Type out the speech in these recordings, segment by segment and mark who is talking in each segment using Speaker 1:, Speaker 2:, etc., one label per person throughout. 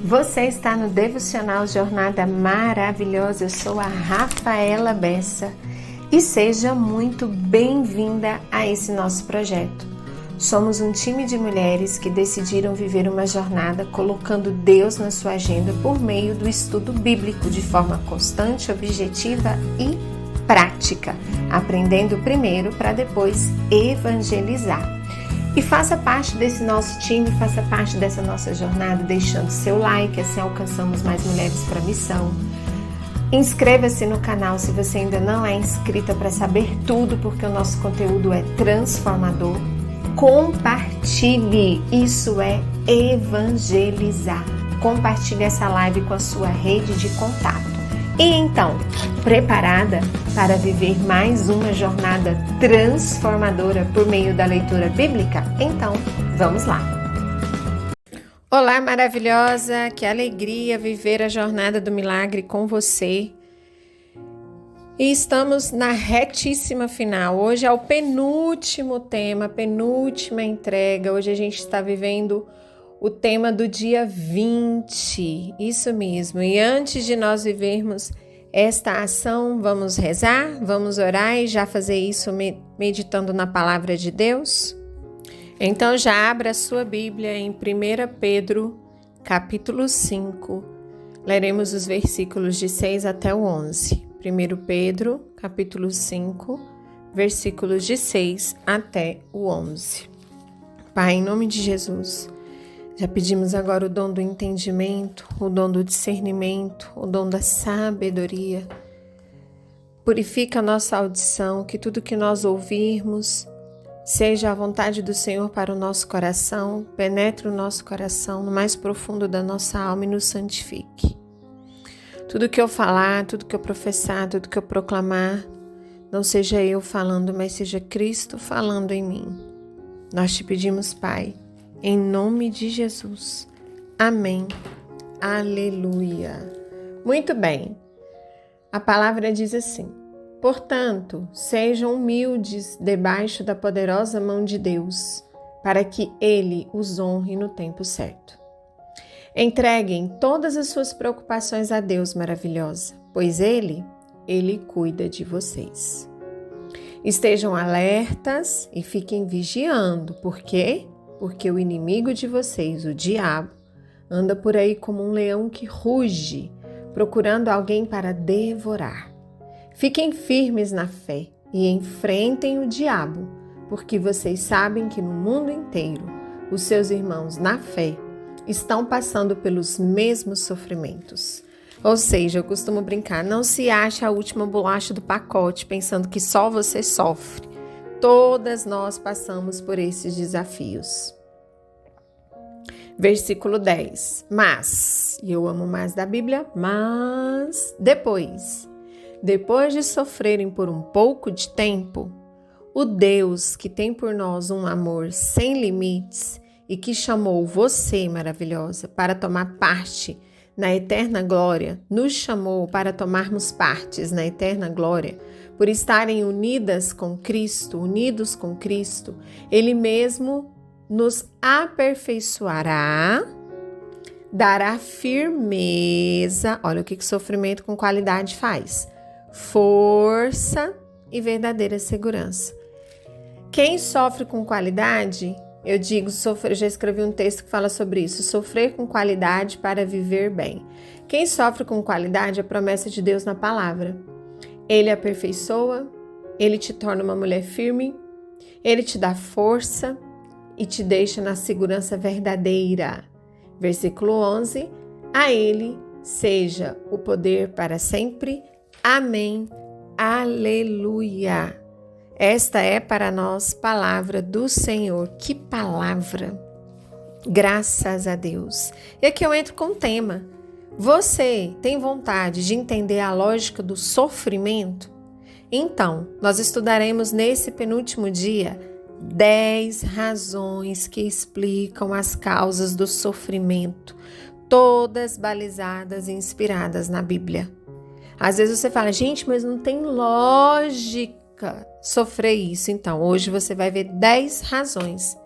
Speaker 1: Você está no Devocional Jornada Maravilhosa. Eu sou a Rafaela Bessa e seja muito bem-vinda a esse nosso projeto. Somos um time de mulheres que decidiram viver uma jornada colocando Deus na sua agenda por meio do estudo bíblico de forma constante, objetiva e prática, aprendendo primeiro para depois evangelizar. E faça parte desse nosso time, faça parte dessa nossa jornada, deixando seu like, assim alcançamos mais mulheres para a missão. Inscreva-se no canal se você ainda não é inscrita para saber tudo, porque o nosso conteúdo é transformador. Compartilhe, isso é evangelizar. Compartilhe essa live com a sua rede de contato. E então, preparada para viver mais uma jornada transformadora por meio da leitura bíblica? Então, vamos lá! Olá, maravilhosa! Que alegria viver a jornada do milagre com você! E estamos na retíssima final. Hoje é o penúltimo tema, penúltima entrega. Hoje a gente está vivendo o tema do dia 20, isso mesmo. E antes de nós vivermos esta ação, vamos rezar, vamos orar e já fazer isso meditando na palavra de Deus? Então já abra a sua Bíblia em 1 Pedro, capítulo 5. Leremos os versículos de 6 até o 11. 1 Pedro, capítulo 5, versículos de 6 até o 11. Pai, em nome de Jesus, já pedimos agora o dom do entendimento, o dom do discernimento, o dom da sabedoria. Purifica a nossa audição, que tudo que nós ouvirmos seja a vontade do Senhor para o nosso coração, penetre o nosso coração no mais profundo da nossa alma e nos santifique. Tudo que eu falar, tudo que eu professar, tudo que eu proclamar, não seja eu falando, mas seja Cristo falando em mim. Nós te pedimos, Pai, em nome de Jesus. Amém. Aleluia. Muito bem. A palavra diz assim: portanto, sejam humildes debaixo da poderosa mão de Deus, para que Ele os honre no tempo certo. Entreguem todas as suas preocupações a Deus maravilhosa, pois Ele cuida de vocês. Estejam alertas e fiquem vigiando. Por quê? Porque o inimigo de vocês, o diabo, anda por aí como um leão que ruge, procurando alguém para devorar. Fiquem firmes na fé e enfrentem o diabo, porque vocês sabem que no mundo inteiro os seus irmãos na fé estão passando pelos mesmos sofrimentos. Ou seja, eu costumo brincar, não se ache a última bolacha do pacote pensando que só você sofre. Todas nós passamos por esses desafios. Versículo 10. Mas, e eu amo mais da Bíblia, mas depois de sofrerem por um pouco de tempo, o Deus que tem por nós um amor sem limites e que chamou você, maravilhosa, para tomar parte na eterna glória, nos chamou para tomarmos partes na eterna glória, por estarem unidos com Cristo, Ele mesmo nos aperfeiçoará, dará firmeza, olha o que sofrimento com qualidade faz, força e verdadeira segurança. Quem sofre com qualidade, eu digo, eu já escrevi um texto que fala sobre isso, sofrer com qualidade para viver bem. Quem sofre com qualidade é a promessa de Deus na palavra. Ele aperfeiçoa, Ele te torna uma mulher firme, Ele te dá força e te deixa na segurança verdadeira. Versículo 11, a Ele seja o poder para sempre. Amém. Aleluia. Esta é para nós palavra do Senhor. Que palavra! Graças a Deus. E aqui eu entro com o tema. Você tem vontade de entender a lógica do sofrimento? Então, nós estudaremos nesse penúltimo dia 10 razões que explicam as causas do sofrimento, todas balizadas e inspiradas na Bíblia. Às vezes você fala, gente, mas não tem lógica sofrer isso. Então, hoje você vai ver 10 razões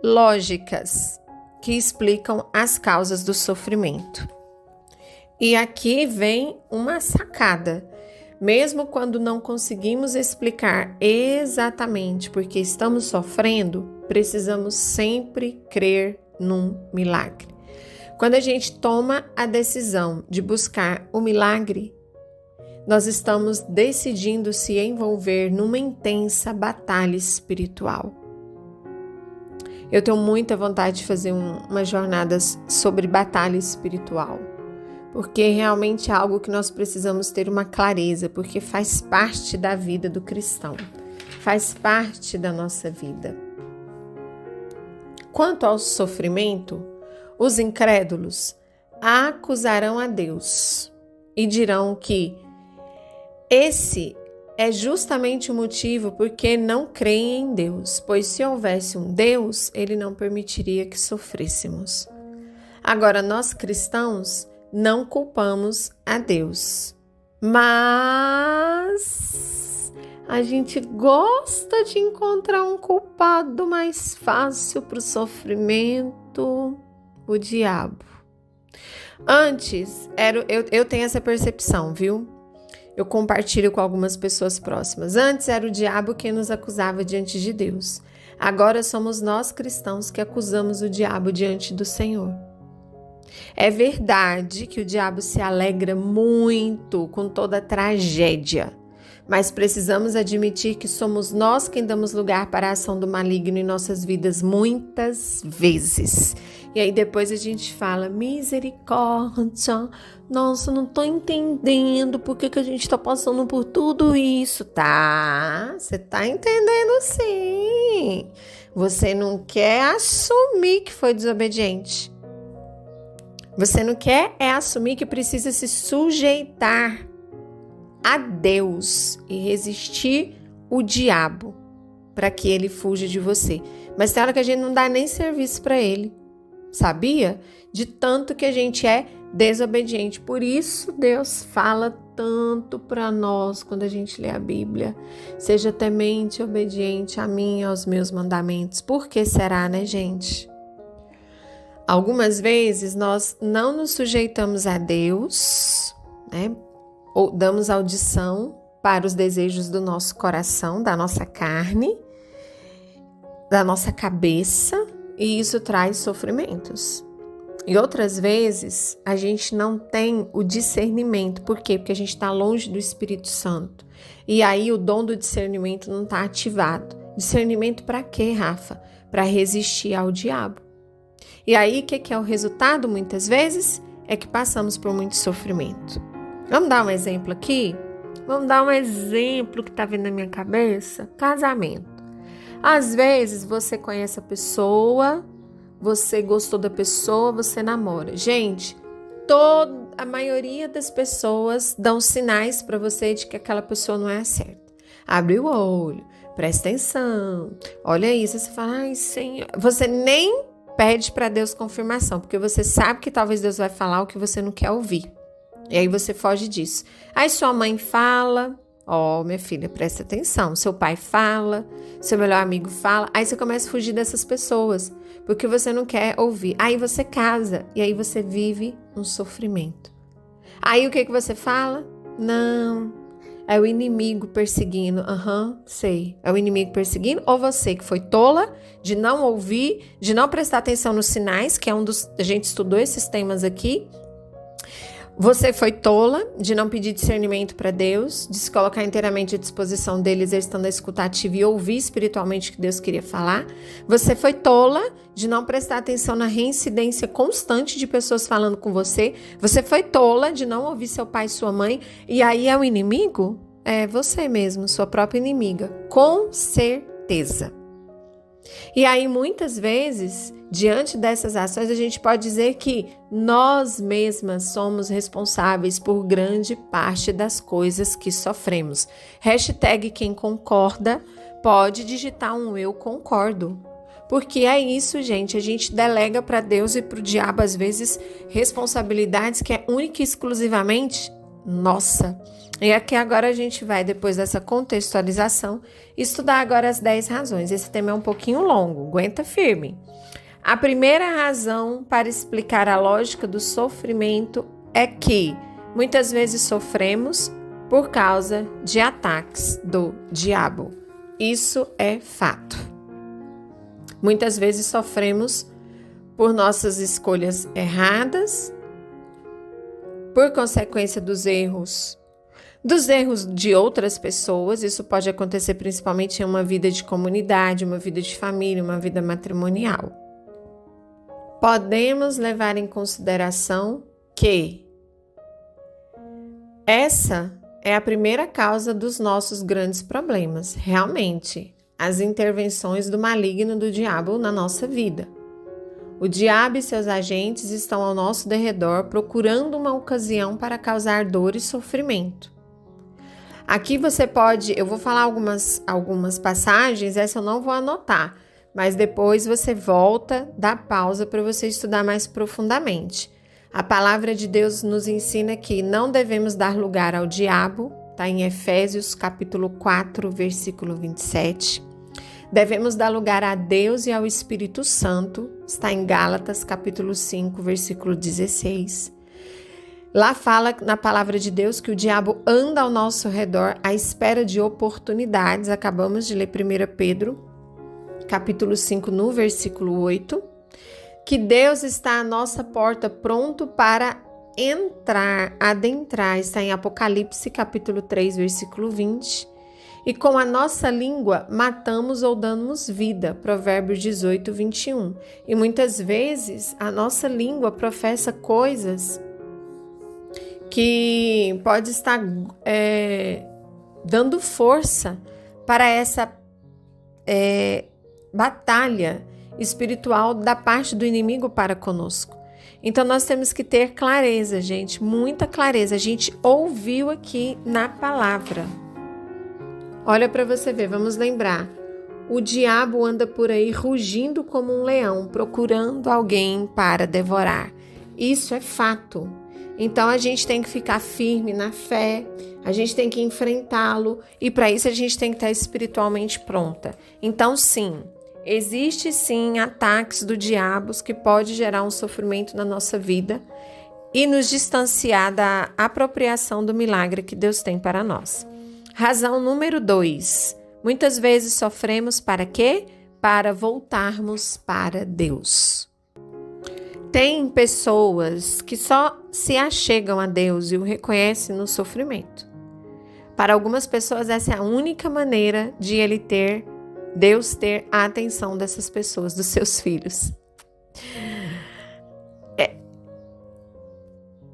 Speaker 1: lógicas que explicam as causas do sofrimento. E aqui vem uma sacada. Mesmo quando não conseguimos explicar exatamente porque estamos sofrendo, precisamos sempre crer num milagre. Quando a gente toma a decisão de buscar o milagre, nós estamos decidindo se envolver numa intensa batalha espiritual. Eu tenho muita vontade de fazer umas jornadas sobre batalha espiritual, porque realmente é algo que nós precisamos ter uma clareza, porque faz parte da vida do cristão, faz parte da nossa vida. Quanto ao sofrimento, os incrédulos acusarão a Deus e dirão que esse é justamente o motivo porque não creem em Deus, pois se houvesse um Deus, ele não permitiria que sofrêssemos. Agora, nós cristãos não culpamos a Deus, mas a gente gosta de encontrar um culpado mais fácil para o sofrimento, o diabo. Antes, eu tenho essa percepção, viu? Eu compartilho com algumas pessoas próximas. Antes era o diabo quem nos acusava diante de Deus. Agora somos nós cristãos que acusamos o diabo diante do Senhor. É verdade que o diabo se alegra muito com toda a tragédia, mas precisamos admitir que somos nós quem damos lugar para a ação do maligno em nossas vidas muitas vezes. E aí depois a gente fala, misericórdia, nossa, não tô entendendo por que a gente tá passando por tudo isso. Tá, você tá entendendo sim. Você não quer assumir que foi desobediente. Você não quer assumir que precisa se sujeitar a Deus e resistir o diabo para que ele fuja de você. Mas tem hora que a gente não dá nem serviço para ele, sabia? De tanto que a gente é desobediente. Por isso Deus fala tanto para nós quando a gente lê a Bíblia. Seja temente e obediente a mim e aos meus mandamentos. Por que será, né, gente? Algumas vezes nós não nos sujeitamos a Deus, né? Ou damos audição para os desejos do nosso coração, da nossa carne, da nossa cabeça, e isso traz sofrimentos. E outras vezes a gente não tem o discernimento. Por quê? Porque a gente está longe do Espírito Santo. E aí o dom do discernimento não está ativado. Discernimento para quê, Rafa? Para resistir ao diabo. E aí, o que é o resultado, muitas vezes? É que passamos por muito sofrimento. Vamos dar um exemplo aqui? Vamos dar um exemplo que está vindo na minha cabeça? Casamento. Às vezes, você conhece a pessoa, você gostou da pessoa, você namora. Gente, a maioria das pessoas dão sinais para você de que aquela pessoa não é certa. Abre o olho, presta atenção, olha isso, você fala, ai, Senhor. Você nem pede para Deus confirmação, porque você sabe que talvez Deus vai falar o que você não quer ouvir. E aí você foge disso. Aí sua mãe fala, minha filha, presta atenção. Seu pai fala, seu melhor amigo fala. Aí você começa a fugir dessas pessoas, porque você não quer ouvir. Aí você casa, e aí você vive um sofrimento. Aí o que você fala? Não, é o inimigo perseguindo. Sei. É o inimigo perseguindo, ou você que foi tola de não ouvir, de não prestar atenção nos sinais, que é a gente estudou esses temas aqui. Você foi tola de não pedir discernimento para Deus, de se colocar inteiramente à disposição dele, exercitando a escuta ativa e ouvir espiritualmente o que Deus queria falar. Você foi tola de não prestar atenção na reincidência constante de pessoas falando com você. Você foi tola de não ouvir seu pai e sua mãe. E aí é o inimigo? É você mesmo, sua própria inimiga. Com certeza. E aí, muitas vezes, diante dessas ações, a gente pode dizer que nós mesmas somos responsáveis por grande parte das coisas que sofremos. Hashtag quem concorda pode digitar um eu concordo. Porque é isso, gente, a gente delega para Deus e para o diabo, às vezes, responsabilidades que é única e exclusivamente nossa. E aqui agora a gente vai, depois dessa contextualização, estudar agora as 10 razões. Esse tema é um pouquinho longo, aguenta firme. A primeira razão para explicar a lógica do sofrimento é que muitas vezes sofremos por causa de ataques do diabo. Isso é fato. Muitas vezes sofremos por nossas escolhas erradas, por consequência dos erros de outras pessoas. Isso pode acontecer principalmente em uma vida de comunidade, uma vida de família, uma vida matrimonial. Podemos levar em consideração que essa é a primeira causa dos nossos grandes problemas, realmente, as intervenções do maligno do diabo na nossa vida. O diabo e seus agentes estão ao nosso derredor procurando uma ocasião para causar dor e sofrimento. Aqui eu vou falar algumas passagens, essa eu não vou anotar, mas depois você volta, dá pausa para você estudar mais profundamente. A palavra de Deus nos ensina que não devemos dar lugar ao diabo, está em Efésios capítulo 4, versículo 27. Devemos dar lugar a Deus e ao Espírito Santo, está em Gálatas capítulo 5, versículo 16. Lá fala na palavra de Deus que o diabo anda ao nosso redor à espera de oportunidades. Acabamos de ler 1 Pedro capítulo 5, no versículo 8. Que Deus está à nossa porta pronto para adentrar, está em Apocalipse capítulo 3, versículo 20. E com a nossa língua matamos ou damos vida, Provérbios 18, 21. E muitas vezes a nossa língua professa coisas que pode estar dando força para essa batalha espiritual da parte do inimigo para conosco. Então nós temos que ter clareza, gente, muita clareza. A gente ouviu aqui na palavra. Olha para você ver, vamos lembrar. O diabo anda por aí rugindo como um leão, procurando alguém para devorar. Isso é fato. Então a gente tem que ficar firme na fé, a gente tem que enfrentá-lo e para isso a gente tem que estar espiritualmente pronta. Então sim, existe sim ataques do diabo que pode gerar um sofrimento na nossa vida e nos distanciar da apropriação do milagre que Deus tem para nós. Razão número 2. Muitas vezes sofremos para quê? Para voltarmos para Deus. Tem pessoas que só se achegam a Deus e o reconhecem no sofrimento. Para algumas pessoas essa é a única maneira de Deus ter a atenção dessas pessoas, dos seus filhos.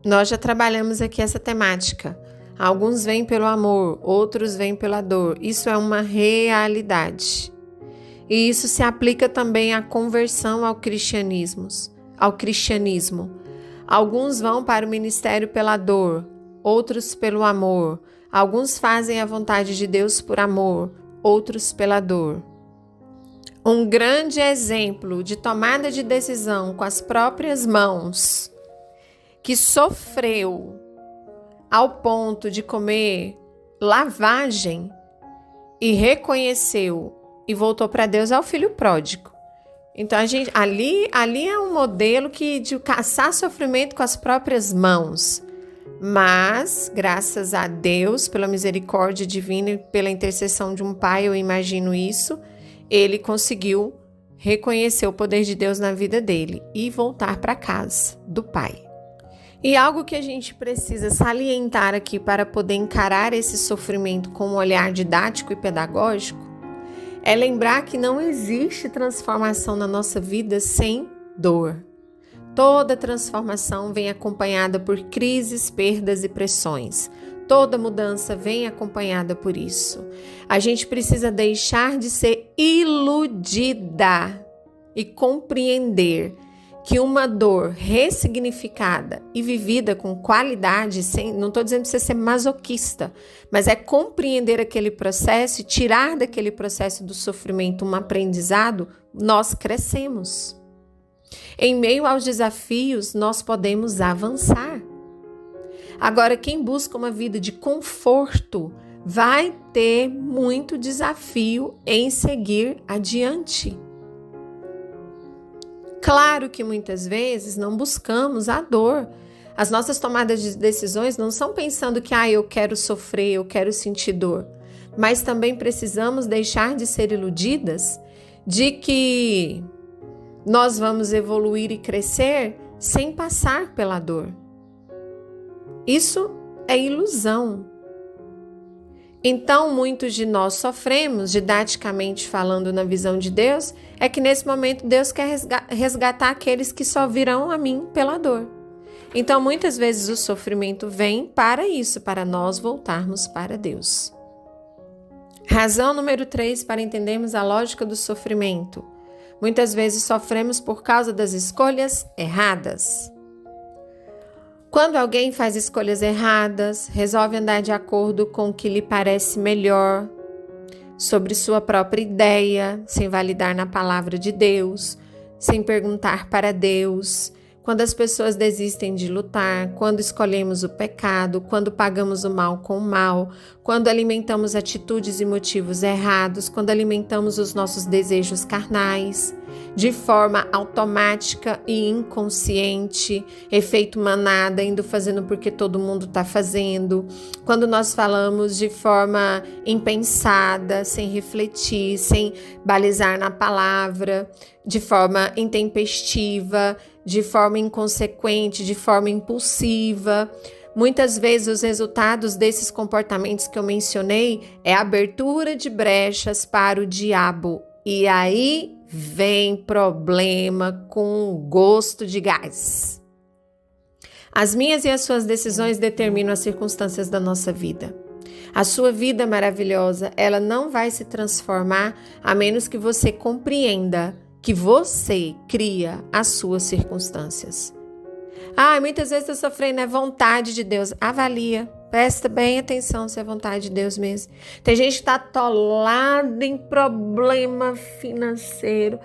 Speaker 1: Nós já trabalhamos aqui essa temática. Alguns vêm pelo amor, outros vêm pela dor. Isso é uma realidade. E isso se aplica também à conversão ao cristianismo. Alguns vão para o ministério pela dor, outros pelo amor. Alguns fazem a vontade de Deus por amor, outros pela dor. Um grande exemplo de tomada de decisão com as próprias mãos, que sofreu ao ponto de comer lavagem e reconheceu e voltou para Deus, é o filho pródigo. Então ali é um modelo de caçar sofrimento com as próprias mãos. Mas, graças a Deus, pela misericórdia divina e pela intercessão de um pai, eu imagino isso, ele conseguiu reconhecer o poder de Deus na vida dele e voltar para a casa do pai. E algo que a gente precisa salientar aqui para poder encarar esse sofrimento com um olhar didático e pedagógico é lembrar que não existe transformação na nossa vida sem dor. Toda transformação vem acompanhada por crises, perdas e pressões. Toda mudança vem acompanhada por isso. A gente precisa deixar de ser iludida e compreender que uma dor ressignificada e vivida com qualidade, não estou dizendo para você ser masoquista, mas é compreender aquele processo e tirar daquele processo do sofrimento um aprendizado, nós crescemos. Em meio aos desafios, nós podemos avançar. Agora, quem busca uma vida de conforto vai ter muito desafio em seguir adiante. Claro que muitas vezes não buscamos a dor. As nossas tomadas de decisões não são pensando que eu quero sofrer, eu quero sentir dor. Mas também precisamos deixar de ser iludidas de que nós vamos evoluir e crescer sem passar pela dor. Isso é ilusão. Então, muitos de nós sofremos, didaticamente falando na visão de Deus, é que nesse momento Deus quer resgatar aqueles que só virão a mim pela dor. Então, muitas vezes o sofrimento vem para isso, para nós voltarmos para Deus. Razão número 3 para entendermos a lógica do sofrimento. Muitas vezes sofremos por causa das escolhas erradas. Quando alguém faz escolhas erradas, resolve andar de acordo com o que lhe parece melhor, sobre sua própria ideia, sem validar na palavra de Deus, sem perguntar para Deus, quando as pessoas desistem de lutar, quando escolhemos o pecado, quando pagamos o mal com o mal, quando alimentamos atitudes e motivos errados, quando alimentamos os nossos desejos carnais, de forma automática e inconsciente, efeito manada, indo fazendo porque todo mundo está fazendo, quando nós falamos de forma impensada, sem refletir, sem balizar na palavra, de forma intempestiva, de forma inconsequente, de forma impulsiva. Muitas vezes os resultados desses comportamentos que eu mencionei é a abertura de brechas para o diabo. E aí vem problema com gosto de gás. As minhas e as suas decisões determinam as circunstâncias da nossa vida. A sua vida maravilhosa, ela não vai se transformar a menos que você compreenda que você cria as suas circunstâncias. Muitas vezes eu sofrendo, é vontade de Deus. Avalia, presta bem atenção se é vontade de Deus mesmo. Tem gente que está atolada em problema financeiro.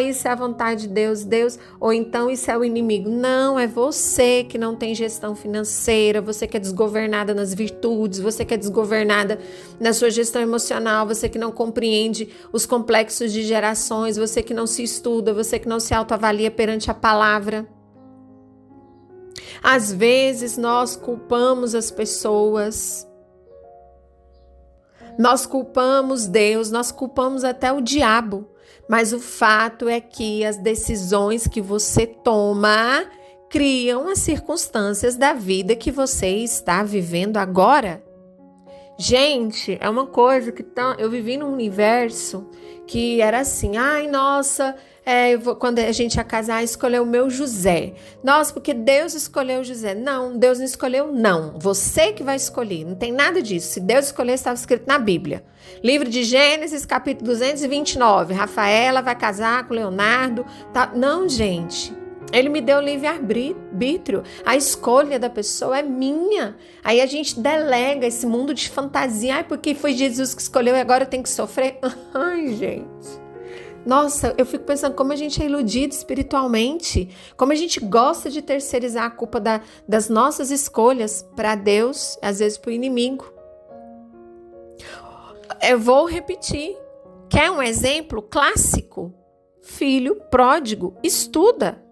Speaker 1: Isso é a vontade de Deus, ou então isso é o inimigo. Não, é você que não tem gestão financeira, você que é desgovernada nas virtudes, você que é desgovernada na sua gestão emocional, você que não compreende os complexos de gerações, você que não se estuda, você que não se autoavalia perante a palavra. Às vezes nós culpamos as pessoas, nós culpamos Deus, nós culpamos até o diabo, mas o fato é que as decisões que você toma criam as circunstâncias da vida que você está vivendo agora. Gente, é uma coisa que eu vivi num universo que era assim, quando a gente ia casar, escolheu o meu José. Nossa, porque Deus escolheu o José. Não, Deus não escolheu, não. Você que vai escolher, não tem nada disso. Se Deus escolher, estava escrito na Bíblia. Livro de Gênesis, capítulo 229. Rafaela vai casar com Leonardo. Tá? Não, gente. Ele me deu livre-arbítrio. A escolha da pessoa é minha. Aí a gente delega esse mundo de fantasia. Porque foi Jesus que escolheu e agora eu tenho que sofrer. Gente. Nossa, eu fico pensando como a gente é iludido espiritualmente. Como a gente gosta de terceirizar a culpa das nossas escolhas para Deus, às vezes para o inimigo. Eu vou repetir. Quer um exemplo clássico? Filho pródigo. Estuda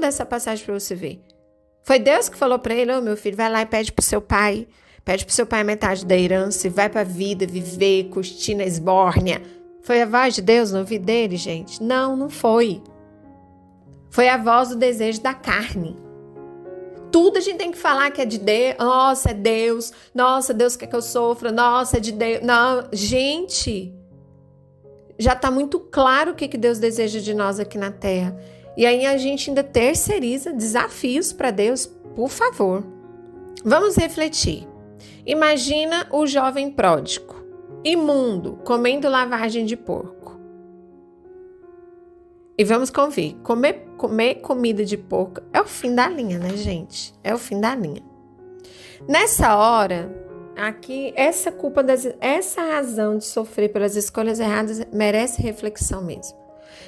Speaker 1: essa passagem para você ver. Foi Deus que falou para ele, meu filho, vai lá e pede pro seu pai metade da herança e vai para a vida, viver, curtir na esbórnia. Foi a voz de Deus no ouvido dele, gente? Não, não foi. Foi a voz do desejo da carne. Tudo a gente tem que falar que é de Deus. Nossa, é Deus. Nossa, Deus quer que eu sofra. Nossa, é de Deus. Não, gente, já está muito claro o que Deus deseja de nós aqui na Terra. E aí a gente ainda terceiriza desafios para Deus. Por favor, vamos refletir. Imagina o jovem pródigo, imundo, comendo lavagem de porco. E vamos convir, comer comida de porco é o fim da linha, né, gente? É o fim da linha. Nessa hora, aqui, essa razão de sofrer pelas escolhas erradas merece reflexão mesmo.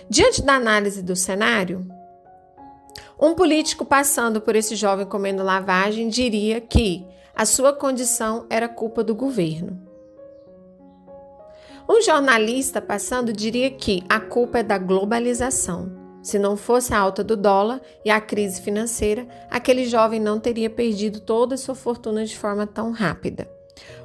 Speaker 1: Diante da análise do cenário, um político passando por esse jovem comendo lavagem diria que a sua condição era culpa do governo. Um jornalista passando diria que a culpa é da globalização. Se não fosse a alta do dólar e a crise financeira, aquele jovem não teria perdido toda a sua fortuna de forma tão rápida.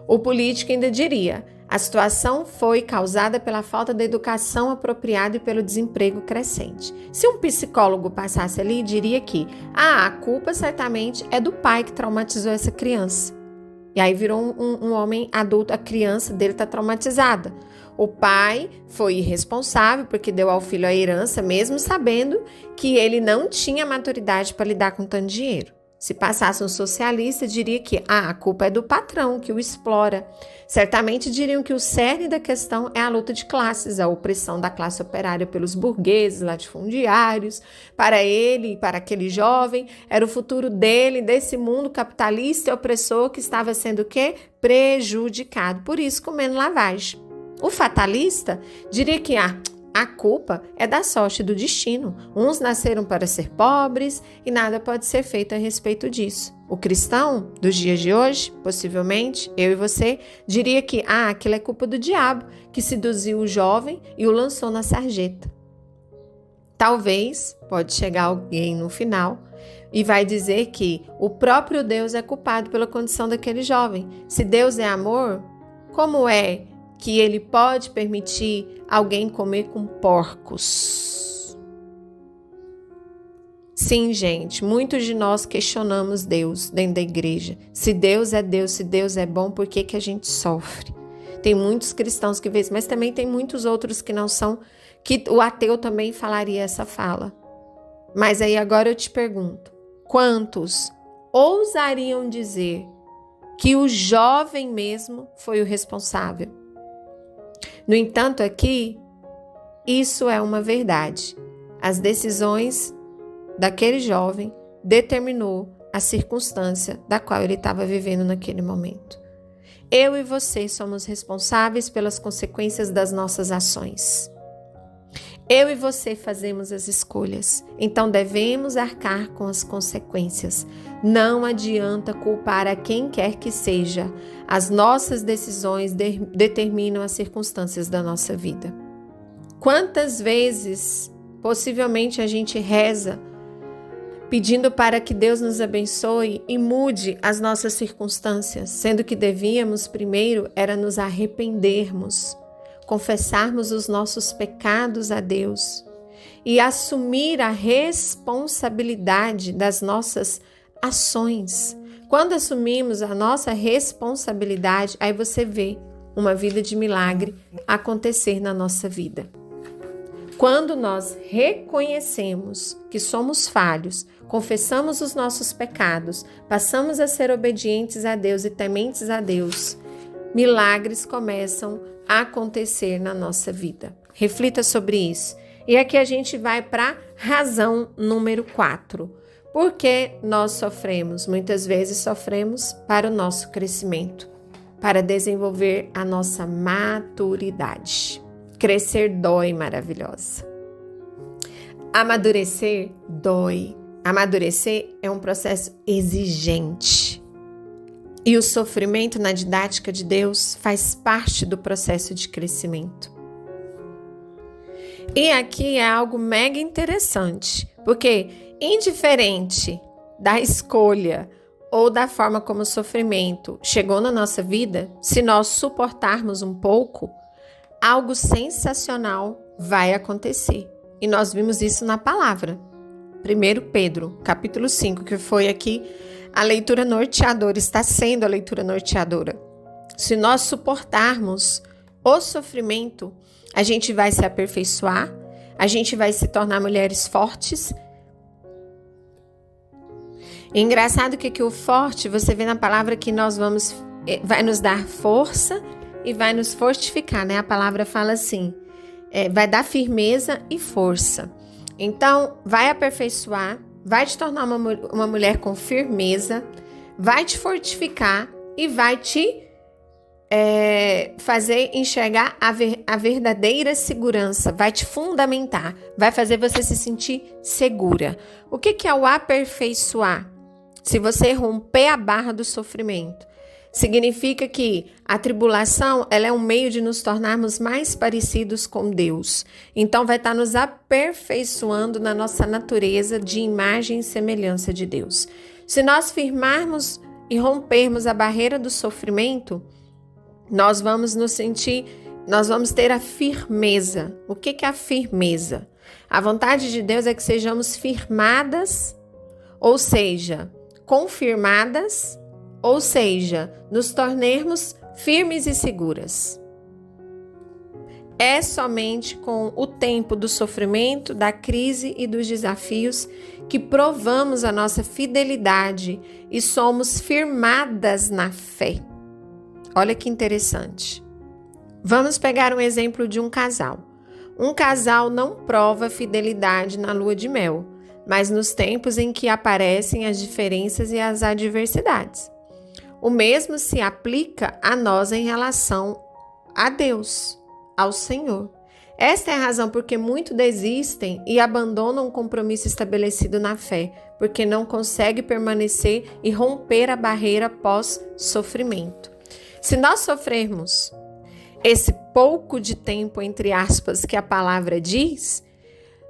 Speaker 1: O político ainda diria: a situação foi causada pela falta de educação apropriada e pelo desemprego crescente. Se um psicólogo passasse ali, diria que a culpa certamente é do pai que traumatizou essa criança. E aí virou um homem adulto, a criança dele está traumatizada. O pai foi irresponsável porque deu ao filho a herança, mesmo sabendo que ele não tinha maturidade para lidar com tanto dinheiro. Se passasse um socialista, diria que a culpa é do patrão que o explora. Certamente diriam que o cerne da questão é a luta de classes, a opressão da classe operária pelos burgueses, latifundiários. Para ele e para aquele jovem, era o futuro dele, desse mundo capitalista e opressor que estava sendo o quê? Prejudicado. Por isso, comendo lavagem. O fatalista diria que a culpa é da sorte do destino. Uns nasceram para ser pobres e nada pode ser feito a respeito disso. O cristão dos dias de hoje, possivelmente, eu e você, diria que aquilo é culpa do diabo, que seduziu o jovem e o lançou na sarjeta. Talvez, pode chegar alguém no final e vai dizer que o próprio Deus é culpado pela condição daquele jovem. Se Deus é amor, como é que ele pode permitir alguém comer com porcos? Sim, gente, muitos de nós questionamos Deus dentro da igreja. Se Deus é Deus, se Deus é bom, por que a gente sofre? Tem muitos cristãos que veem, mas também tem muitos outros que não são, que o ateu também falaria essa fala. Mas aí agora eu te pergunto, quantos ousariam dizer que o jovem mesmo foi o responsável? No entanto, aqui, isso é uma verdade. As decisões daquele jovem determinou a circunstância da qual ele estava vivendo naquele momento. Eu e você somos responsáveis pelas consequências das nossas ações. Eu e você fazemos as escolhas, então devemos arcar com as consequências. Não adianta culpar a quem quer que seja. As nossas decisões determinam as circunstâncias da nossa vida. Quantas vezes, possivelmente, a gente reza pedindo para que Deus nos abençoe e mude as nossas circunstâncias, sendo que devíamos primeiro era nos arrependermos, confessarmos os nossos pecados a Deus e assumir a responsabilidade das nossas ações. Quando assumimos a nossa responsabilidade, aí você vê uma vida de milagre acontecer na nossa vida. Quando nós reconhecemos que somos falhos, confessamos os nossos pecados, passamos a ser obedientes a Deus e tementes a Deus, milagres começam a acontecer na nossa vida. Reflita sobre isso. E aqui a gente vai para a razão número 4. Por que nós sofremos? Muitas vezes sofremos para o nosso crescimento, para desenvolver a nossa maturidade. Crescer dói, maravilhosa. Amadurecer dói. Amadurecer é um processo exigente. E o sofrimento na didática de Deus faz parte do processo de crescimento. E aqui é algo mega interessante, porque indiferente da escolha ou da forma como o sofrimento chegou na nossa vida, se nós suportarmos um pouco, algo sensacional vai acontecer. E nós vimos isso na palavra. 1 Pedro, capítulo 5, que foi aqui a leitura norteadora, está sendo a leitura norteadora. Se nós suportarmos o sofrimento, a gente vai se aperfeiçoar, a gente vai se tornar mulheres fortes. É engraçado que o forte, você vê na palavra que vai nos dar força e vai nos fortificar, né? A palavra fala assim, vai dar firmeza e força. Então, vai aperfeiçoar, vai te tornar uma mulher com firmeza, vai te fortificar e vai te fazer enxergar a verdadeira segurança, vai te fundamentar, vai fazer você se sentir segura. O que é o aperfeiçoar? Se você romper a barra do sofrimento, Significa que a tribulação ela é um meio de nos tornarmos mais parecidos com Deus. Então vai estar nos aperfeiçoando na nossa natureza de imagem e semelhança de Deus. Se nós firmarmos e rompermos a barreira do sofrimento, nós vamos ter a firmeza. O que é a firmeza? A vontade de Deus é que sejamos firmadas, ou seja, confirmadas, ou seja, nos tornemos firmes e seguras. É somente com o tempo do sofrimento, da crise e dos desafios que provamos a nossa fidelidade e somos firmadas na fé. Olha que interessante. Vamos pegar um exemplo de um casal. Um casal não prova fidelidade na lua de mel, mas nos tempos em que aparecem as diferenças e as adversidades. O mesmo se aplica a nós em relação a Deus, ao Senhor. Esta é a razão porque muitos desistem e abandonam o compromisso estabelecido na fé, porque não conseguem permanecer e romper a barreira pós-sofrimento. Se nós sofrermos esse pouco de tempo, entre aspas, que a palavra diz,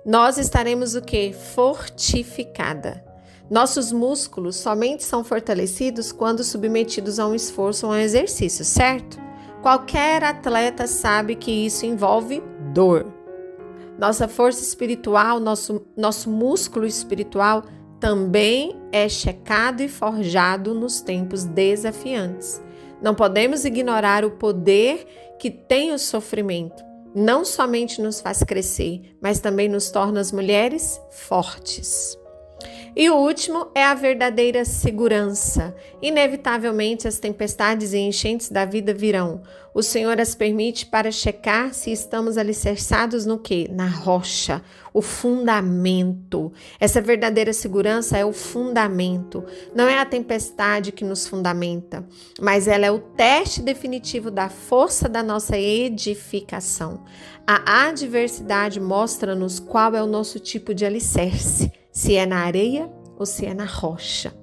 Speaker 1: nós estaremos o quê? Fortificada. Nossos músculos somente são fortalecidos quando submetidos a um esforço ou a um exercício, certo? Qualquer atleta sabe que isso envolve dor. Nossa força espiritual, nosso músculo espiritual também é checado e forjado nos tempos desafiantes. Não podemos ignorar o poder que tem o sofrimento. Não somente nos faz crescer, mas também nos torna as mulheres fortes. E o último é a verdadeira segurança. Inevitavelmente as tempestades e enchentes da vida virão. O Senhor as permite para checar se estamos alicerçados no quê? Na rocha, o fundamento. Essa verdadeira segurança é o fundamento. Não é a tempestade que nos fundamenta, mas ela é o teste definitivo da força da nossa edificação. A adversidade mostra-nos qual é o nosso tipo de alicerce. Se é na areia ou se é na rocha.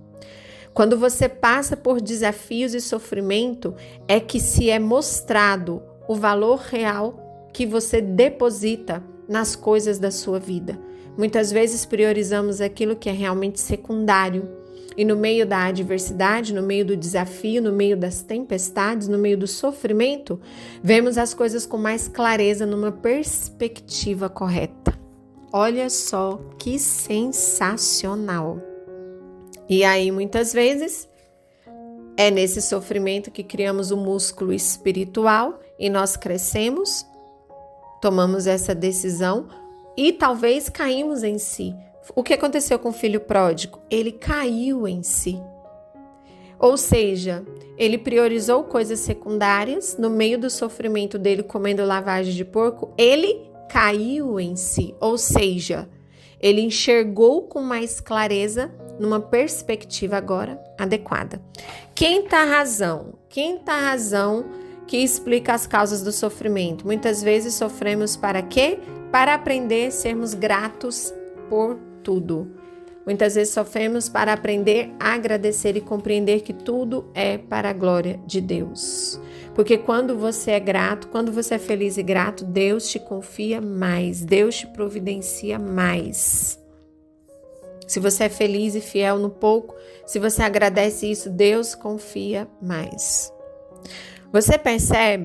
Speaker 1: Quando você passa por desafios e sofrimento, é que se é mostrado o valor real que você deposita nas coisas da sua vida. Muitas vezes priorizamos aquilo que é realmente secundário. E no meio da adversidade, no meio do desafio, no meio das tempestades, no meio do sofrimento, vemos as coisas com mais clareza numa perspectiva correta. Olha só que sensacional! E aí, muitas vezes, é nesse sofrimento que criamos o músculo espiritual e nós crescemos, tomamos essa decisão e talvez caímos em si. O que aconteceu com o filho pródigo? Ele caiu em si. Ou seja, ele priorizou coisas secundárias, no meio do sofrimento dele comendo lavagem de porco, ele caiu em si, ou seja, ele enxergou com mais clareza numa perspectiva agora adequada. Quinta razão que explica as causas do sofrimento. Muitas vezes sofremos para quê? Para aprender a sermos gratos por tudo. Muitas vezes sofremos para aprender a agradecer e compreender que tudo é para a glória de Deus. Porque quando você é grato, quando você é feliz e grato, Deus te confia mais, Deus te providencia mais. Se você é feliz e fiel no pouco, se você agradece isso, Deus confia mais. Você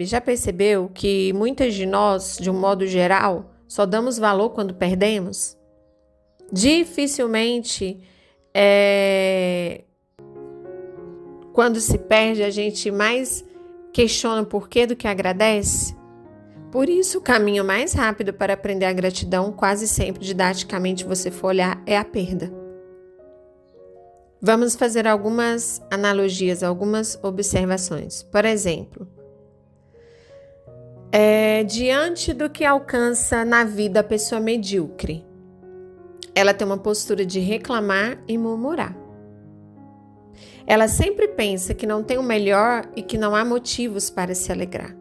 Speaker 1: já percebeu que muitas de nós, de um modo geral, só damos valor quando perdemos? Dificilmente, quando se perde, a gente mais questiona o porquê do que agradece. Por isso, o caminho mais rápido para aprender a gratidão, quase sempre, didaticamente, você for olhar, é a perda. Vamos fazer algumas analogias, algumas observações. Por exemplo, diante do que alcança na vida a pessoa medíocre, ela tem uma postura de reclamar e murmurar. Ela sempre pensa que não tem o melhor e que não há motivos para se alegrar.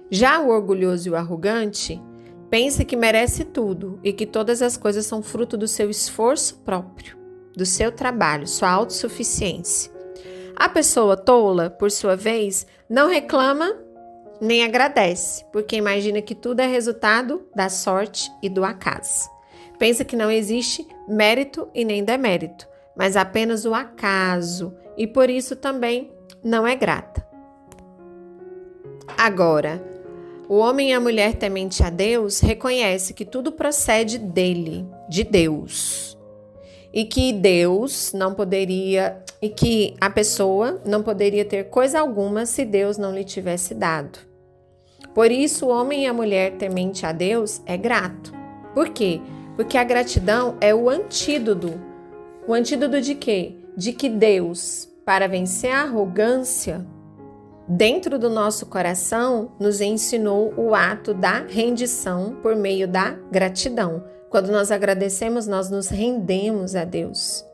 Speaker 1: Já o orgulhoso e o arrogante pensa que merece tudo e que todas as coisas são fruto do seu esforço próprio, do seu trabalho, sua autossuficiência. A pessoa tola, por sua vez, não reclama nem agradece, porque imagina que tudo é resultado da sorte e do acaso. Pensa que não existe mérito e nem demérito, mas apenas o acaso, e por isso também não é grata. Agora, o homem e a mulher temente a Deus reconhece que tudo procede dele, de Deus, e que Deus não poderia, e que a pessoa não poderia ter coisa alguma se Deus não lhe tivesse dado. Por isso, o homem e a mulher temente a Deus é grato. Por quê? Porque a gratidão é o antídoto. O antídoto de quê? De que Deus, para vencer a arrogância, dentro do nosso coração, nos ensinou o ato da rendição por meio da gratidão. Quando nós agradecemos, nós nos rendemos a Deus.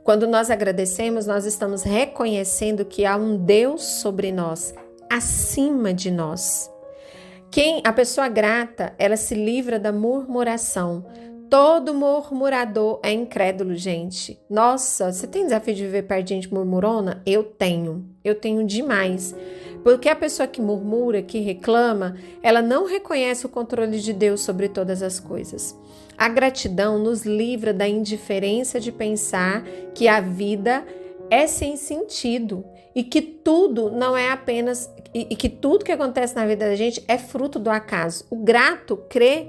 Speaker 1: Quando nós agradecemos, nós estamos reconhecendo que há um Deus sobre nós, acima de nós. A pessoa grata, ela se livra da murmuração. Todo murmurador é incrédulo, gente. Nossa, você tem desafio de viver perto de gente murmurona? Eu tenho demais. Porque a pessoa que murmura, que reclama, ela não reconhece o controle de Deus sobre todas as coisas. A gratidão nos livra da indiferença de pensar que a vida é sem sentido e que tudo não é apenas e que tudo que acontece na vida da gente é fruto do acaso. O grato crê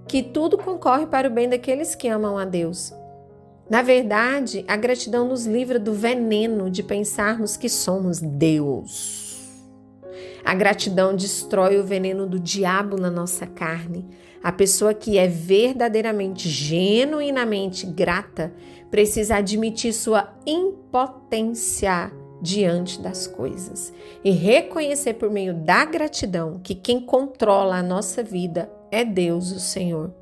Speaker 1: que tudo concorre para o bem daqueles que amam a Deus. Na verdade, a gratidão nos livra do veneno de pensarmos que somos Deus. A gratidão destrói o veneno do diabo na nossa carne. A pessoa que é verdadeiramente, genuinamente grata precisa admitir sua impotência diante das coisas e reconhecer por meio da gratidão que quem controla a nossa vida é Deus, o Senhor.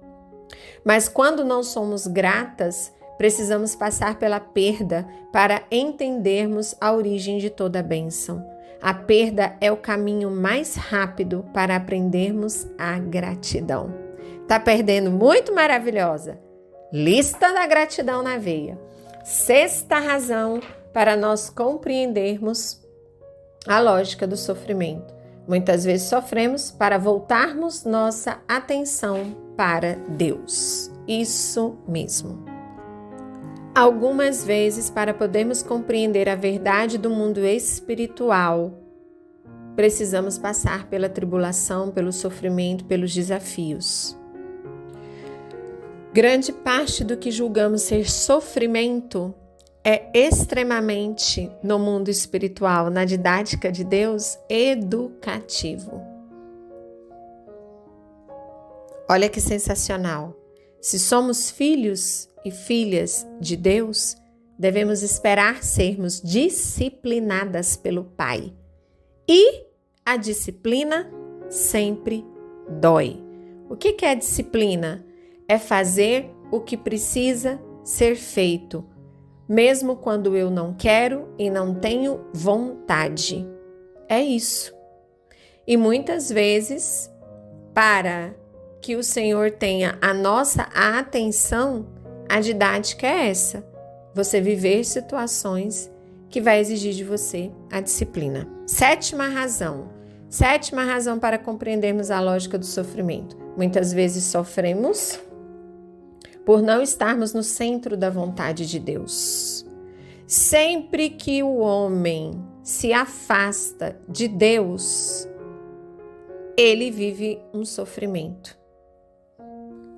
Speaker 1: Mas quando não somos gratas, precisamos passar pela perda para entendermos a origem de toda a bênção. A perda é o caminho mais rápido para aprendermos a gratidão. Tá perdendo muito maravilhosa? Lista da gratidão na veia. Sexta razão para nós compreendermos a lógica do sofrimento. Muitas vezes sofremos para voltarmos nossa atenção para Deus. Isso mesmo. Algumas vezes, para podermos compreender a verdade do mundo espiritual, precisamos passar pela tribulação, pelo sofrimento, pelos desafios. Grande parte do que julgamos ser sofrimento é extremamente, no mundo espiritual, na didática de Deus, educativo. Olha que sensacional! Se somos filhos e filhas de Deus, devemos esperar sermos disciplinadas pelo Pai. E a disciplina sempre dói. O que é disciplina? É fazer o que precisa ser feito, mesmo quando eu não quero e não tenho vontade. É isso. E muitas vezes, para que o Senhor tenha a nossa atenção, a didática é essa: você viver situações que vai exigir de você a disciplina. Sétima razão para compreendermos a lógica do sofrimento. Muitas vezes sofremos por não estarmos no centro da vontade de Deus. Sempre que o homem se afasta de Deus, ele vive um sofrimento.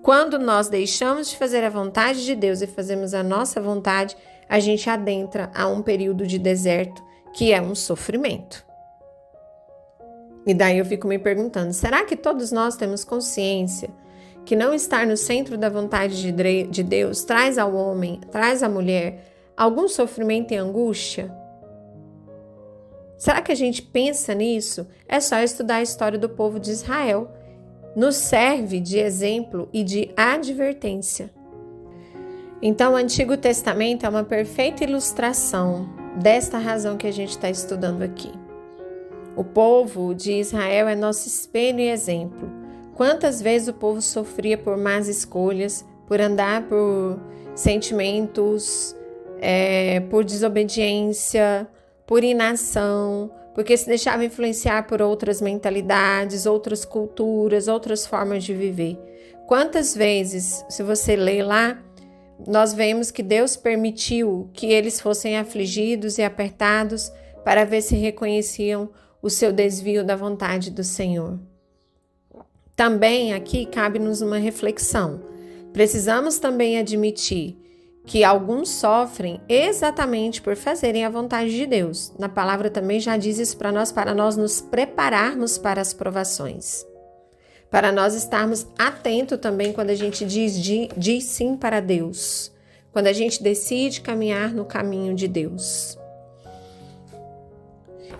Speaker 1: Quando nós deixamos de fazer a vontade de Deus e fazemos a nossa vontade, a gente adentra a um período de deserto que é um sofrimento. E daí eu fico me perguntando, será que todos nós temos consciência que não estar no centro da vontade de Deus traz ao homem, traz à mulher algum sofrimento e angústia? Será que a gente pensa nisso? É só estudar a história do povo de Israel. Nos serve de exemplo e de advertência. Então, o Antigo Testamento é uma perfeita ilustração desta razão que a gente está estudando aqui. O povo de Israel é nosso espelho e exemplo. Quantas vezes o povo sofria por más escolhas, por andar por sentimentos, por desobediência, por inação, porque se deixava influenciar por outras mentalidades, outras culturas, outras formas de viver. Quantas vezes, se você ler lá, nós vemos que Deus permitiu que eles fossem afligidos e apertados para ver se reconheciam o seu desvio da vontade do Senhor. Também aqui cabe-nos uma reflexão. Precisamos também admitir que alguns sofrem exatamente por fazerem a vontade de Deus. Na palavra também já diz isso para nós nos prepararmos para as provações. Para nós estarmos atentos também quando a gente diz sim para Deus. Quando a gente decide caminhar no caminho de Deus.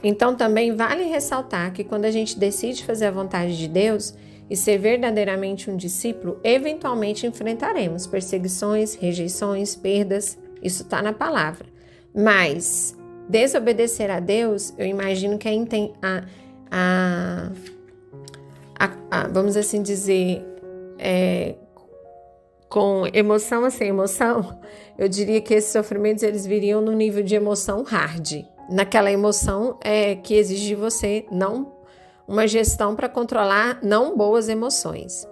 Speaker 1: Então também vale ressaltar que quando a gente decide fazer a vontade de Deus e ser verdadeiramente um discípulo, eventualmente enfrentaremos perseguições, rejeições, perdas, isso está na palavra. Mas desobedecer a Deus, eu imagino que vamos assim dizer, com emoção ou sem emoção, eu diria que esses sofrimentos eles viriam no nível de emoção hard. Naquela emoção que exige de você não uma gestão para controlar não boas emoções.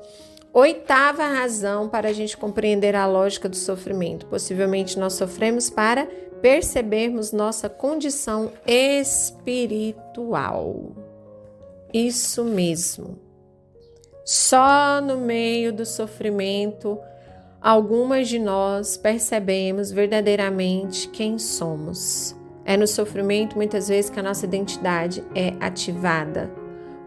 Speaker 1: 8ª razão para a gente compreender a lógica do sofrimento. Possivelmente nós sofremos para percebermos nossa condição espiritual. Isso mesmo. Só no meio do sofrimento, algumas de nós percebemos verdadeiramente quem somos. É no sofrimento, muitas vezes, que a nossa identidade é ativada.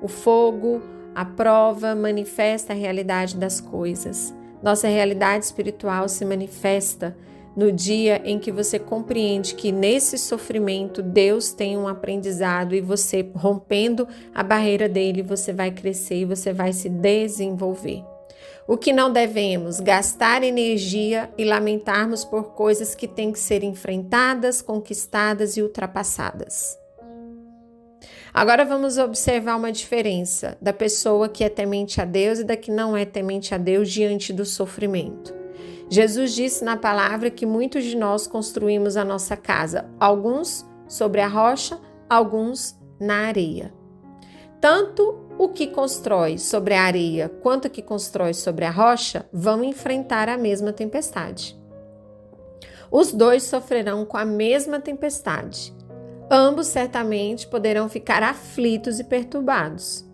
Speaker 1: O fogo, a prova, manifesta a realidade das coisas. Nossa realidade espiritual se manifesta no dia em que você compreende que nesse sofrimento Deus tem um aprendizado e você, rompendo a barreira dele, você vai crescer e você vai se desenvolver. O que não devemos? Gastar energia e lamentarmos por coisas que têm que ser enfrentadas, conquistadas e ultrapassadas. Agora vamos observar uma diferença da pessoa que é temente a Deus e da que não é temente a Deus diante do sofrimento. Jesus disse na palavra que muitos de nós construímos a nossa casa, alguns sobre a rocha, alguns na areia. Tanto o que constrói sobre a areia quanto o que constrói sobre a rocha vão enfrentar a mesma tempestade. Os dois sofrerão com a mesma tempestade. Ambos certamente poderão ficar aflitos e perturbados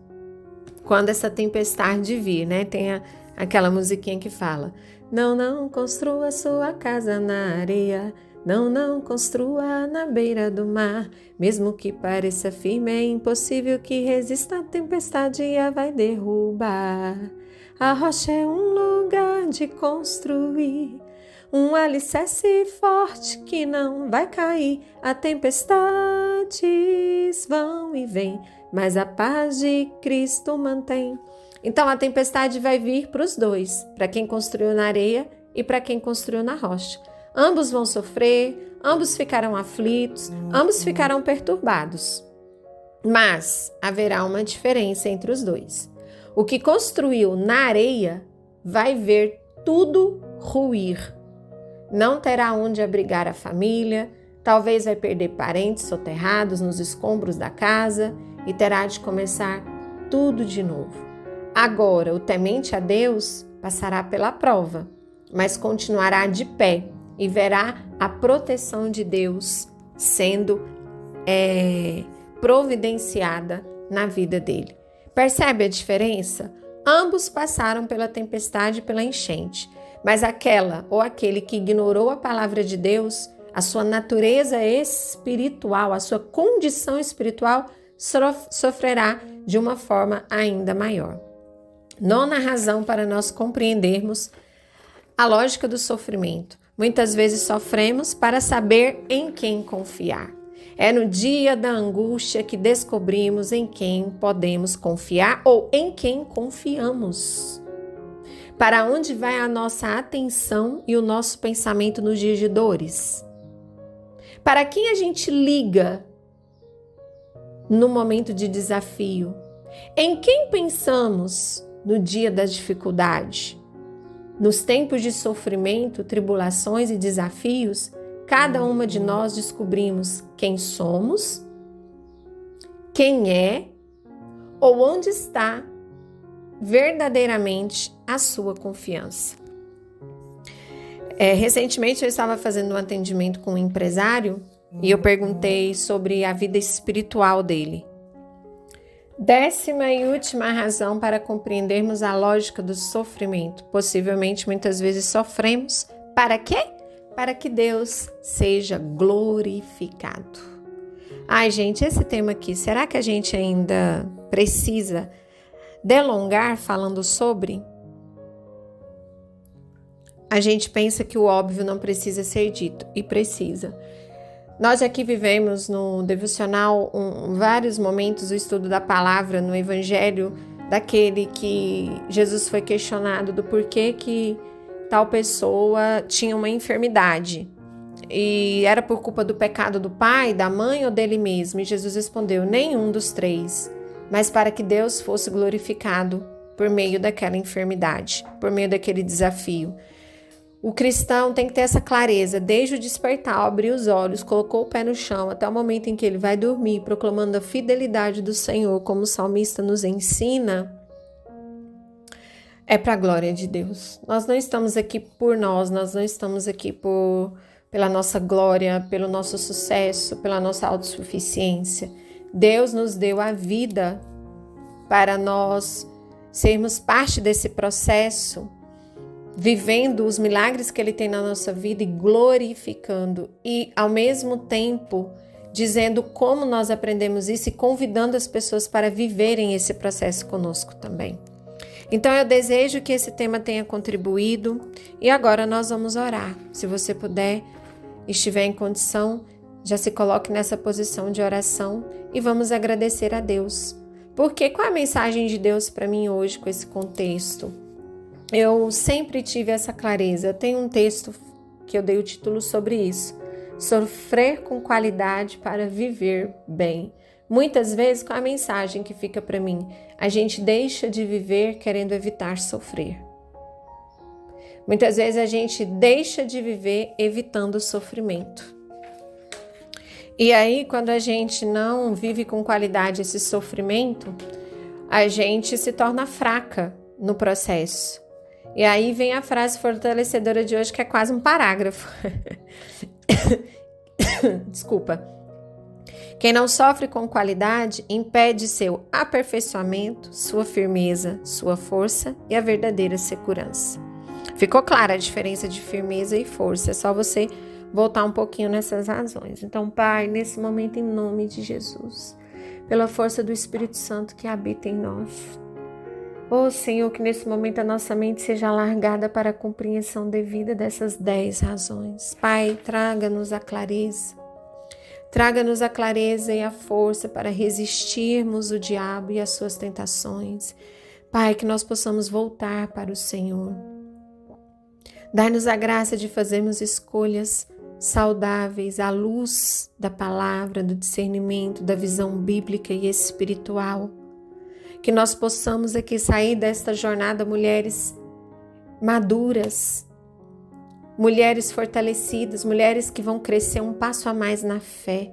Speaker 1: quando essa tempestade vir, né? Tem aquela musiquinha que fala: não construa sua casa na areia, não construa na beira do mar, mesmo que pareça firme, é impossível que resista a tempestade e a vai derrubar. A rocha é um lugar de construir, um alicerce forte que não vai cair. A tempestades vão e vêm, mas a paz de Cristo mantém. Então a tempestade vai vir para os dois, para quem construiu na areia e para quem construiu na rocha. Ambos vão sofrer, ambos ficarão aflitos, ambos ficarão perturbados. Mas haverá uma diferença entre os dois. O que construiu na areia vai ver tudo ruir. Não terá onde abrigar a família, talvez vai perder parentes soterrados nos escombros da casa e terá de começar tudo de novo. Agora, o temente a Deus passará pela prova, mas continuará de pé e verá a proteção de Deus sendo providenciada na vida dele. Percebe a diferença? Ambos passaram pela tempestade e pela enchente, mas aquela ou aquele que ignorou a palavra de Deus, a sua natureza espiritual, a sua condição espiritual, sofrerá de uma forma ainda maior. 9ª razão para nós compreendermos a lógica do sofrimento. Muitas vezes sofremos para saber em quem confiar. É no dia da angústia que descobrimos em quem podemos confiar ou em quem confiamos. Para onde vai a nossa atenção e o nosso pensamento nos dias de dores? Para quem a gente liga no momento de desafio? Em quem pensamos no dia da dificuldade? Nos tempos de sofrimento, tribulações e desafios, cada uma de nós descobrimos quem somos, quem é ou onde está verdadeiramente a sua confiança. Recentemente eu estava fazendo um atendimento com um empresário e eu perguntei sobre a vida espiritual dele. 10ª e última razão para compreendermos a lógica do sofrimento. Possivelmente, muitas vezes sofremos. Para quê? Para que Deus seja glorificado. Ai, gente, esse tema aqui, será que a gente ainda precisa delongar falando sobre? A gente pensa que o óbvio não precisa ser dito, e precisa. Nós aqui vivemos no devocional vários momentos do estudo da palavra no evangelho daquele que Jesus foi questionado do porquê que tal pessoa tinha uma enfermidade. E era por culpa do pecado do pai, da mãe ou dele mesmo? E Jesus respondeu, nenhum dos três, mas para que Deus fosse glorificado por meio daquela enfermidade, por meio daquele desafio. O cristão tem que ter essa clareza, desde o despertar, abrir os olhos, colocou o pé no chão, até o momento em que ele vai dormir, proclamando a fidelidade do Senhor, como o salmista nos ensina, é para a glória de Deus. Nós não estamos aqui por nós não estamos aqui pela nossa glória, pelo nosso sucesso, pela nossa autossuficiência. Deus nos deu a vida para nós sermos parte desse processo, vivendo os milagres que Ele tem na nossa vida e glorificando, e ao mesmo tempo dizendo como nós aprendemos isso e convidando as pessoas para viverem esse processo conosco também. Então eu desejo que esse tema tenha contribuído e agora nós vamos orar. Se você puder, estiver em condição, já se coloque nessa posição de oração e vamos agradecer a Deus. Porque qual é a mensagem de Deus para mim hoje com esse contexto? Eu sempre tive essa clareza. Eu tenho um texto que eu dei o título sobre isso. Sofrer com qualidade para viver bem. Muitas vezes, qual é a mensagem que fica para mim? A gente deixa de viver querendo evitar sofrer. Muitas vezes a gente deixa de viver evitando o sofrimento. E aí, quando a gente não vive com qualidade esse sofrimento, a gente se torna fraca no processo. E aí vem a frase fortalecedora de hoje, que é quase um parágrafo. Desculpa. Quem não sofre com qualidade impede seu aperfeiçoamento, sua firmeza, sua força e a verdadeira segurança. Ficou clara a diferença de firmeza e força, é só você voltar um pouquinho nessas razões. Então, Pai, nesse momento, em nome de Jesus, pela força do Espírito Santo que habita em nós, Senhor, que nesse momento a nossa mente seja alargada para a compreensão devida dessas 10 razões. Pai, traga-nos a clareza. Traga-nos a clareza e a força para resistirmos o diabo e as suas tentações. Pai, que nós possamos voltar para o Senhor. Dai-nos a graça de fazermos escolhas saudáveis à luz da palavra, do discernimento, da visão bíblica e espiritual. Que nós possamos aqui sair desta jornada mulheres maduras, mulheres fortalecidas, mulheres que vão crescer um passo a mais na fé.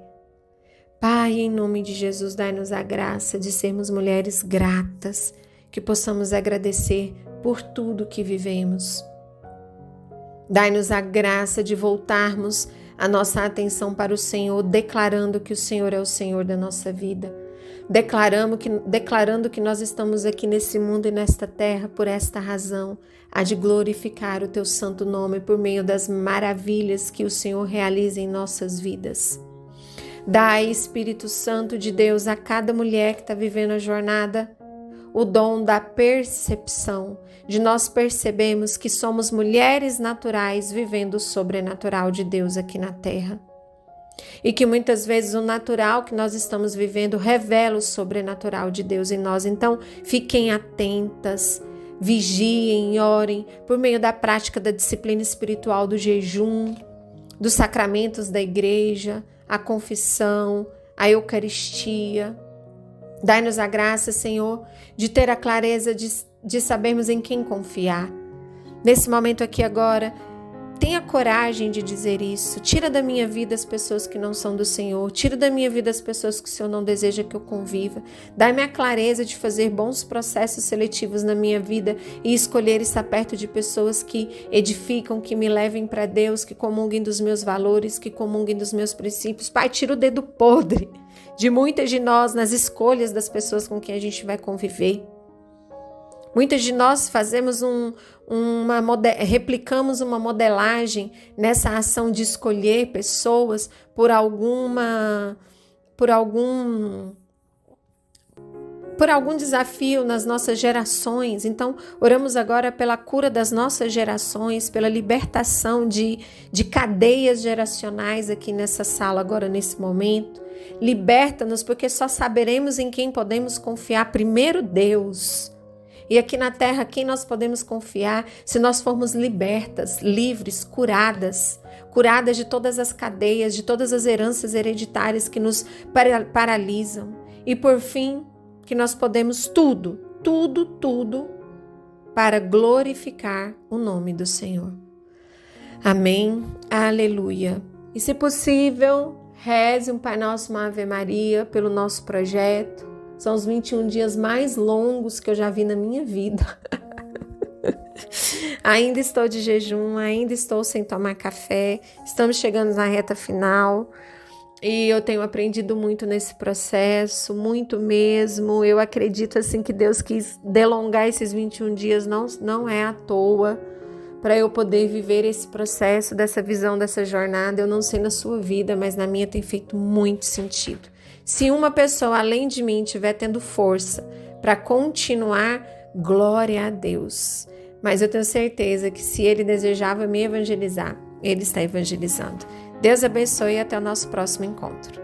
Speaker 1: Pai, em nome de Jesus, dai-nos a graça de sermos mulheres gratas, que possamos agradecer por tudo que vivemos. Dai-nos a graça de voltarmos a nossa atenção para o Senhor, declarando que o Senhor é o Senhor da nossa vida. Declarando que nós estamos aqui nesse mundo e nesta terra por esta razão, a de glorificar o Teu santo nome por meio das maravilhas que o Senhor realiza em nossas vidas. Dai, Espírito Santo de Deus, a cada mulher que está vivendo a jornada, o dom da percepção, de nós percebermos que somos mulheres naturais vivendo o sobrenatural de Deus aqui na terra. E que muitas vezes o natural que nós estamos vivendo revela o sobrenatural de Deus em nós. Então, fiquem atentas, vigiem, orem por meio da prática da disciplina espiritual do jejum, dos sacramentos da igreja, a confissão, a Eucaristia. Dai-nos a graça, Senhor, de ter a clareza de sabermos em quem confiar. Nesse momento aqui agora, tenha coragem de dizer isso. Tira da minha vida as pessoas que não são do Senhor. Tira da minha vida as pessoas que o Senhor não deseja que eu conviva. Dá-me a clareza de fazer bons processos seletivos na minha vida e escolher estar perto de pessoas que edificam, que me levem para Deus, que comunguem dos meus valores, que comunguem dos meus princípios. Pai, tira o dedo podre de muitas de nós nas escolhas das pessoas com quem a gente vai conviver. Muitas de nós fazemos replicamos uma modelagem nessa ação de escolher pessoas por algum desafio nas nossas gerações. Então, oramos agora pela cura das nossas gerações, pela libertação de cadeias geracionais aqui nessa sala, agora nesse momento. Liberta-nos, porque só saberemos em quem podemos confiar. Primeiro, Deus. E aqui na terra, quem nós podemos confiar se nós formos libertas, livres, curadas de todas as cadeias, de todas as heranças hereditárias que nos paralisam. E por fim, que nós podemos tudo para glorificar o nome do Senhor. Amém, aleluia. E se possível, reze um Pai Nosso, uma Ave Maria pelo nosso projeto. São os 21 dias mais longos que eu já vi na minha vida. Ainda estou de jejum, ainda estou sem tomar café. Estamos chegando na reta final. E eu tenho aprendido muito nesse processo, muito mesmo. Eu acredito assim que Deus quis delongar esses 21 dias, não é à toa, para eu poder viver esse processo, dessa visão, dessa jornada. Eu não sei na sua vida, mas na minha tem feito muito sentido. Se uma pessoa além de mim estiver tendo força para continuar, glória a Deus. Mas eu tenho certeza que se Ele desejava me evangelizar, Ele está evangelizando. Deus abençoe e até o nosso próximo encontro.